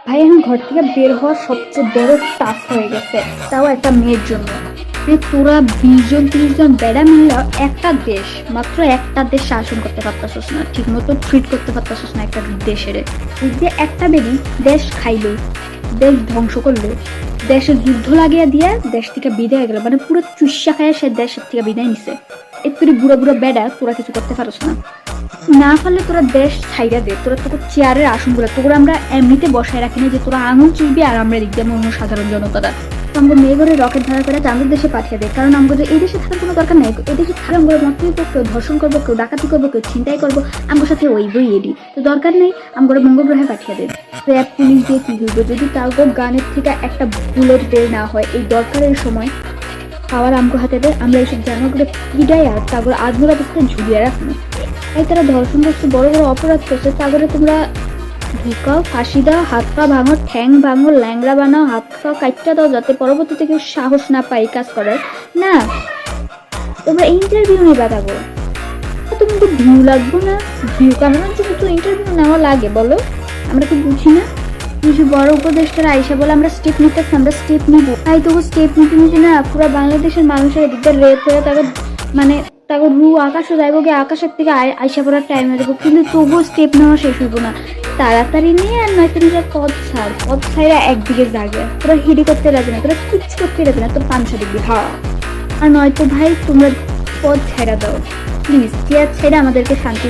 ভাই এখন ঘর থেকে বের হওয়া সবচেয়ে বড় টাস্ক হয়ে গেছে, তাও একটা মেয়ের জন্য। তোরা 20 জন 30 জন বেড়া মিললে একটা দেশ, মাত্র একটা দেশ শাসন করতে পারতাছিস না, ঠিক মতো ট্রিট করতে পারতাছিস না একটা দেশের। এই যে একটা বেরি দেশ খাইলো, দেশ ধ্বংস করলো, দেশের যুদ্ধ লাগিয়ে দিয়ে দেশ থেকে বিদায় গেল, মানে পুরো চুষা খায় সে দেশের থেকে বিদায় নিছে। এর তুই বুড়ো বুড়ো বেড়া, তোরা কিছু করতে পারছ না। না পারলে তোরা দেশ ছাইরা দে, তোরা তোকে চেয়ারের আসন গুলো তোরা আমরা এমনিতে বসায় রাখি না যে তোরা আঙুল চুষবি আর আমরা লিখবি অন্য সাধারণ জনতারা। তো আমরা মেয়ে ঘরে রকেট ভাড়া করে আমাদের দেশে পাঠিয়ে দেয়, কারণ আমাদের এই দেশে থাকার কোনো দরকার নেই। এই দেশে থাকা আমরা মতই কেউ ধর্ষণ করবো, কেউ ডাকাতি করবো, কেউ ছিনতাই করবো, আমার সাথে ওই বই এডি তো দরকার নেই। আমরা মঙ্গল গ্রহে পাঠিয়ে দেয়। র্যাব পুলিশ দিয়ে কি হইব যদি তাও গানের থেকে একটা বুলেট বের না হয় এই দরকারের সময়। পাওয়ার আমগো হাতে দেয়, আমরা এইসব জানাগুলো পিডাই আর তারপর আধমরা থেকে ঝুলিয়ে রাখবো। তাই তারা ধর্ষণ করছে, বড় বড় অপরাধ করছে, তারপরে তোমরা ঢুকাও, ফাঁসি দাও, হাত পা ভাঙো, ঠ্যাং ভাঙো, ল্যাংড়া বানাও, হাত পা কাটটা দাও, যাতে পরবর্তীতে কেউ সাহস না পায় কাজ করার। না, তোমরা ইন্টারভিউ নিয়ে থাকো। তুমি তো ভিউ লাগবো না? ভিউ কামানোর জন্য তো ইন্টারভিউ নেওয়া লাগে, বলো? আমরা তো বুঝি না। কিছু বড় উপদেষ্টারা আইসা বলে আমরা স্টেপ নিতেছি, আমরা স্টেপ নিব। তাই তবু স্টেপ নিতে নিতে না পুরো বাংলাদেশের মানুষের এদিকে রেপ হয়ে তাদের মানে তারপর আকাশে যাইব গিয়ে আকাশের থেকে আইসা পড়ার টাইম হয়ে যাবো, কিন্তু তবুও স্টেপ নেওয়া শেষ হইব না। তাড়াতাড়ি নিয়ে আর নয়তো নিজের পদ ছাড়া একদিকে জাগে। তোরা হিডি করতে রাজি না, তোরা কিচ্ছু করতে রাজি না, তোর পাংশা দেখবি হা। আর নয়তো ভাই তোমরা পদ ছেড়া দাও প্লিজ, চেয়ার ছেড়ে আমাদেরকে শান্তি